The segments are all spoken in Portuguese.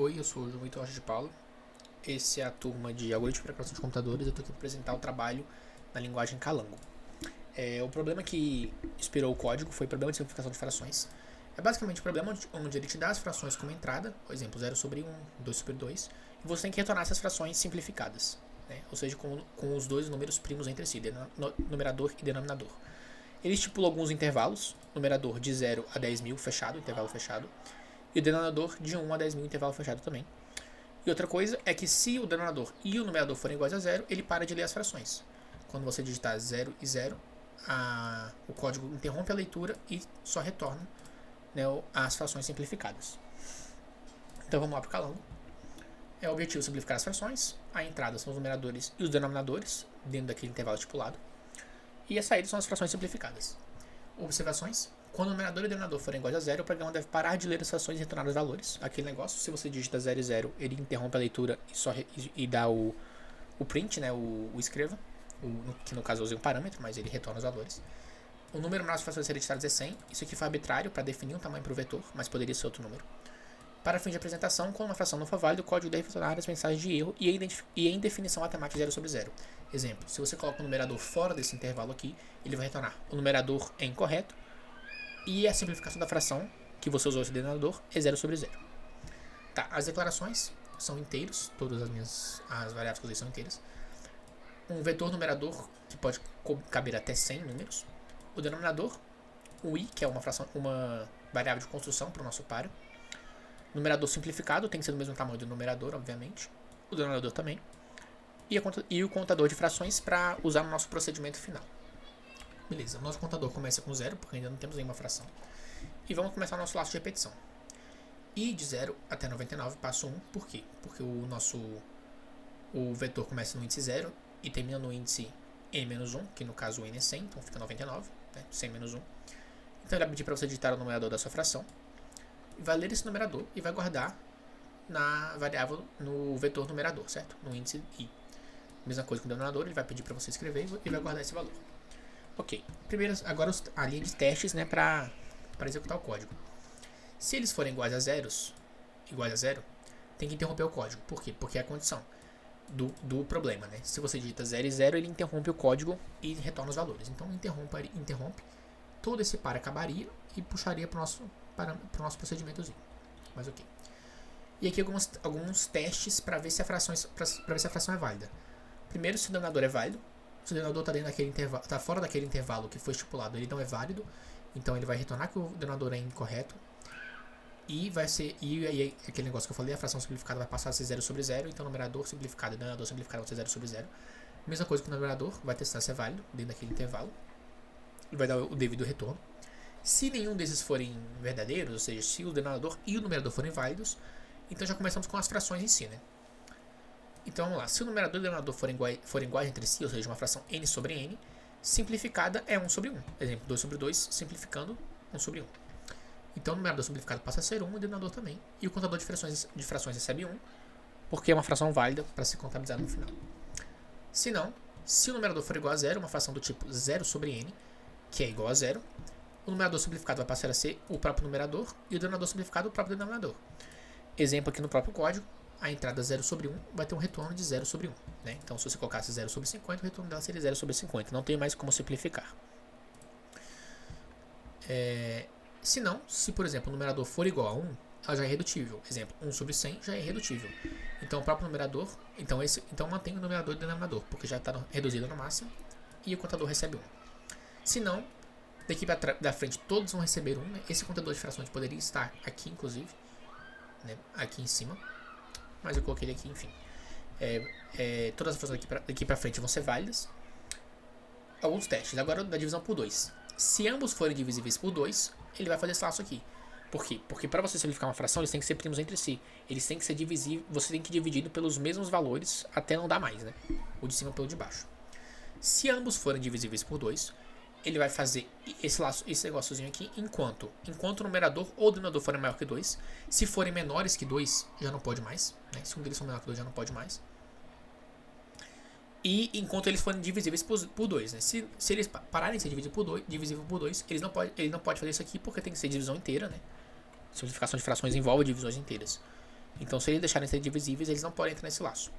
Oi, eu sou o João Vitor Rocha de Paula. Esse é a turma de algoritmo para criação de computadores. Eu estou aqui para apresentar o trabalho na linguagem Calango. O problema que inspirou o código foi o problema de simplificação de frações. É basicamente o problema onde ele te dá as frações como entrada, por exemplo, 0 sobre 1, 2 sobre 2, e você tem que retornar essas frações simplificadas, né? Ou seja, com os dois números primos entre si, numerador e denominador. Ele estipula alguns intervalos, numerador de 0 a 10.000 fechado, intervalo fechado, e o denominador de 1 a 10.000, intervalo fechado também. E outra coisa é que se o denominador e o numerador forem iguais a zero, ele para de ler as frações. Quando você digitar 0 e 0, o código interrompe a leitura e só retorna, né, as frações simplificadas. Então vamos lá para o Calango. O objetivo é simplificar as frações. A entrada são os numeradores e os denominadores, dentro daquele intervalo estipulado. E a saída são as frações simplificadas. Observações. Quando o numerador e o denominador forem iguais a zero, o programa deve parar de ler as frações e retornar os valores. Aquele negócio, se você digita 0 e 0, ele interrompe a leitura e dá o print, né, o escreva, que no caso eu usei um parâmetro, mas ele retorna os valores. O número máximo de frações hereditarias é 100. Isso aqui foi arbitrário para definir um tamanho para o vetor, mas poderia ser outro número. Para fim de apresentação, quando uma fração não for válida, o código deve retornar as mensagens de erro e em definição matemática 0 sobre 0. Exemplo, se você coloca o numerador fora desse intervalo aqui, ele vai retornar o numerador é incorreto e a simplificação da fração que você usou esse denominador é 0 sobre 0. Tá, as declarações são inteiros, todas as variáveis que eu usei são inteiras. Um vetor numerador que pode caber até 100 números. O denominador, o i, que é uma variável de construção para o nosso páreo. Numerador simplificado, tem que ser do mesmo tamanho do numerador, obviamente. O denominador também. E o contador de frações para usar no nosso procedimento final. Beleza, o nosso contador começa com 0, porque ainda não temos nenhuma fração. E vamos começar o nosso laço de repetição. I de 0 até 99, passo 1. Por quê? Porque o vetor começa no índice 0 e termina no índice n-1, que no caso o n é 100, então fica 99, né? 100 menos 1. Então ele vai pedir para você digitar o numerador da sua fração. Vai ler esse numerador e vai guardar na variável, no vetor numerador, certo? No índice i. Mesma coisa com o denominador, ele vai pedir para você escrever e vai guardar esse valor. Ok, primeiro agora a linha de testes, né, para executar o código. Se eles forem iguais a zero, tem que interromper o código. Por quê? Porque é a condição do problema, né? Se você digita 0 e 0, ele interrompe o código e retorna os valores. Então interrompe, todo esse par acabaria e puxaria para o nosso procedimentozinho. Mas ok. E aqui alguns testes para ver se a fração é válida. Primeiro, se o denominador é válido. Se o denominador está fora daquele intervalo que foi estipulado, ele não é válido. Então ele vai retornar que o denominador é incorreto. E aí aquele negócio que eu falei, a fração simplificada vai passar a ser 0 sobre 0. Então o numerador simplificado e o denominador simplificado vão ser 0 sobre 0. Mesma coisa que o numerador vai testar se é válido dentro daquele intervalo. E vai dar o devido retorno. Se nenhum desses forem verdadeiros, ou seja, se o denominador e o numerador forem válidos, então já começamos com as frações em si, né? Então vamos lá, se o numerador e o denominador forem iguais entre si, ou seja, uma fração n sobre n, simplificada é 1 sobre 1. Exemplo, 2 sobre 2, simplificando 1 sobre 1. Então o numerador simplificado passa a ser 1 e o denominador também. E o contador de frações recebe 1, porque é uma fração válida para ser contabilizada no final. Se não, se o numerador for igual a 0, uma fração do tipo 0 sobre n, que é igual a 0, o numerador simplificado vai passar a ser o próprio numerador e o denominador simplificado o próprio denominador. Exemplo aqui no próprio código, a entrada 0 sobre 1 vai ter um retorno de 0 sobre 1. Né? Então, se você colocasse 0 sobre 50, o retorno dela seria 0 sobre 50. Não tem mais como simplificar. Se não, se por exemplo o numerador for igual a 1, ela já é irredutível. Exemplo, 1 sobre 100 já é irredutível. Então, o próprio numerador, então mantém o numerador e o denominador, porque já está reduzido no máximo, e o contador recebe 1. Se não, daqui da frente todos vão receber 1. Né? Esse contador de frações poderia estar aqui, inclusive, né? Aqui em cima. Mas eu coloquei ele aqui, enfim. Todas as frações daqui pra frente vão ser válidas. Alguns testes. Agora da divisão por 2. Se ambos forem divisíveis por 2, ele vai fazer esse laço aqui. Por quê? Porque para você simplificar uma fração, eles têm que ser primos entre si. Eles têm que ser divisíveis. Você tem que dividir pelos mesmos valores até não dar mais, né? O de cima pelo de baixo. Se ambos forem divisíveis por 2, ele vai fazer esse negóciozinho aqui enquanto o numerador ou o denominador forem maior que 2. Se forem menores que 2, já não pode mais. Né? Se um deles for menor que 2, já não pode mais. E enquanto eles forem divisíveis por 2. Né? Se eles pararem de ser divisível por 2, ele não pode fazer isso aqui porque tem que ser divisão inteira. Né? Simplificação de frações envolve divisões inteiras. Então, se eles deixarem de ser divisíveis, eles não podem entrar nesse laço.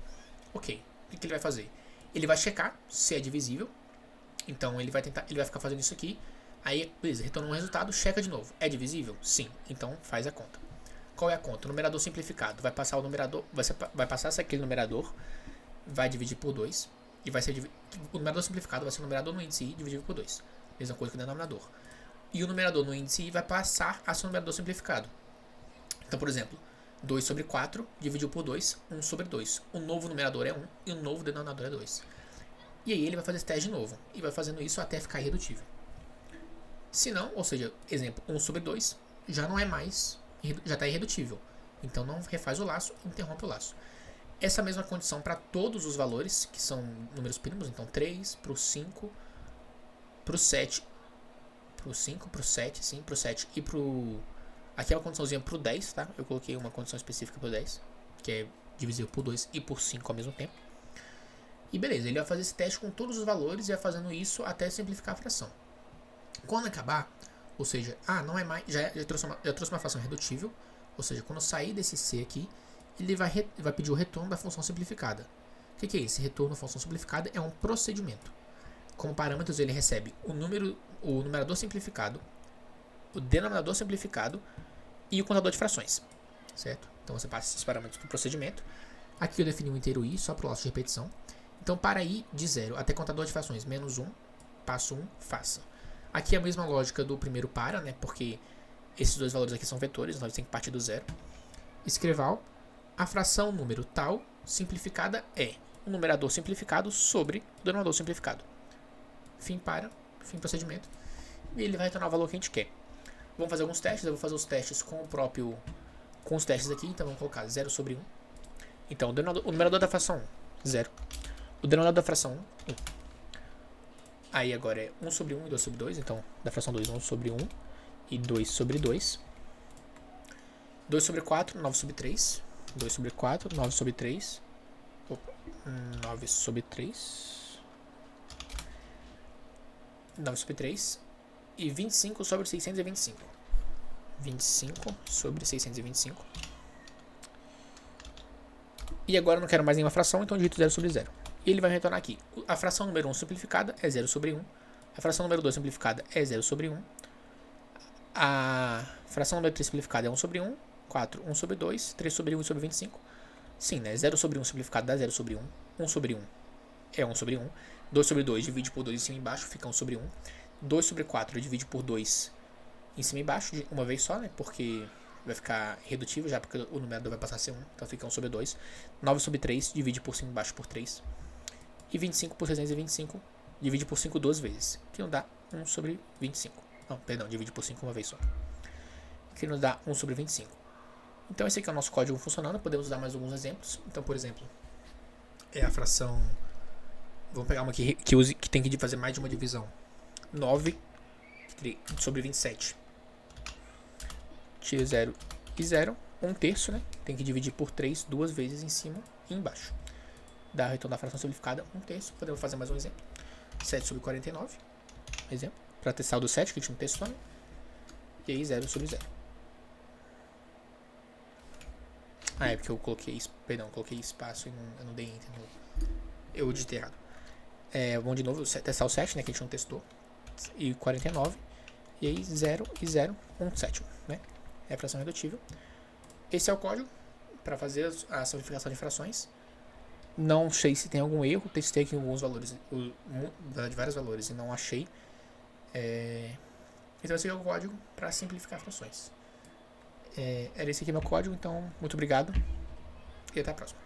Ok, o que ele vai fazer? Ele vai checar se é divisível. Então, ele vai ficar fazendo isso aqui. Aí, beleza, retornou um resultado, checa de novo. É divisível? Sim. Então, faz a conta. Qual é a conta? O numerador simplificado. Vai passar o numerador, vai passar aquele numerador, vai dividir por 2. E vai ser o numerador simplificado vai ser o numerador no índice i dividido por 2. Mesma coisa que o denominador. E o numerador no índice i vai passar a ser o numerador simplificado. Então, por exemplo, 2 sobre 4 dividiu por 2, 1 sobre 2. O novo numerador é 1 e o novo denominador é 2. E aí ele vai fazer esse teste de novo. E vai fazendo isso até ficar irredutível. Se não, ou seja, exemplo, 1 sobre 2 já não é mais, já está irredutível. Então não refaz o laço, interrompe o laço. Essa mesma condição para todos os valores, que são números primos, então 3, para o 5, para o 7, para o 5, para o 7, sim, para o 7 e para o... Aqui é uma condiçãozinha para o 10, tá? Eu coloquei uma condição específica para o 10, que é divisível por 2 e por 5 ao mesmo tempo. E beleza, ele vai fazer esse teste com todos os valores e vai fazendo isso até simplificar a fração. Quando acabar, ou seja, não é mais, já trouxe uma fração redutível, ou seja, quando sair desse C aqui, ele vai pedir o retorno da função simplificada. O que é esse retorno da função simplificada? É um procedimento. Como parâmetros ele recebe o numerador simplificado, o denominador simplificado e o contador de frações, certo? Então você passa esses parâmetros para o procedimento. Aqui eu defini um inteiro i só para o laço de repetição. Então para i de 0 até contador de frações menos 1, passo 1, faça. Aqui é a mesma lógica do primeiro para, né? Porque esses dois valores aqui são vetores, então eles têm que partir do zero. Escreval, a fração número tal simplificada é o numerador simplificado sobre o denominador simplificado. Fim para, fim procedimento. E ele vai retornar o valor que a gente quer. Vamos fazer alguns testes, eu vou fazer os testes com os testes aqui, então vamos colocar 0 sobre 1. Então o numerador da fração 1, 0. O denominador da fração 1, 1. Aí agora é 1 sobre 1 e 2 sobre 2. Então, da fração 2, 1 sobre 1 e 2 sobre 2. 2 sobre 4, 9 sobre 3. 2 sobre 4, 9 sobre 3. 9 sobre 3. 9 sobre 3. E 25 sobre 625. 25 sobre 625. E agora eu não quero mais nenhuma fração, então eu digito 0 sobre 0. E ele vai retornar aqui. A fração número 1 simplificada é 0 sobre 1. A fração número 2 simplificada é 0 sobre 1. A fração número 3 simplificada é 1 sobre 1. 4, 1 sobre 2. 3 sobre 1 e sobre 25. Sim, né? 0 sobre 1 simplificado dá 0 sobre 1. 1 sobre 1 é 1 sobre 1. 2 sobre 2 divide por 2 em cima e embaixo, fica 1 sobre 1. 2 sobre 4 divide por 2 em cima e embaixo, de uma vez só, né? Porque vai ficar redutível já, porque o numerador vai passar a ser 1. Então fica 1 sobre 2. 9 sobre 3 divide por cima e embaixo por 3. E 25 por 625 divide por 5 duas vezes, que não dá 1 sobre 25. Não, perdão, divide por 5 uma vez só, que nos dá 1 sobre 25. Então esse aqui é o nosso código funcionando. Podemos usar mais alguns exemplos. Então, por exemplo, é a fração... Vamos pegar uma que tem que fazer mais de uma divisão. 9 sobre 27. Tira 0 e 0. 1 terço, né? Tem que dividir por 3 duas vezes em cima e embaixo. Dá o retorno da fração simplificada, 1 terço. Podemos fazer mais um exemplo. 7 sobre 49. Exemplo. Para testar o do 7, que a gente não testou, né? E aí 0 sobre 0. É porque eu coloquei espaço e eu não dei enter. Eu digitei errado. Vamos de novo testar o 7, né? Que a gente não testou. E 49. E aí 0 e 0, 1 sétimo, né? É a fração redutível. Esse é o código para fazer a simplificação de frações. Não sei se tem algum erro. Testei aqui alguns valores, de vários valores, e não achei. Então esse é o código para simplificar frações. Era esse aqui meu código, então muito obrigado e até a próxima.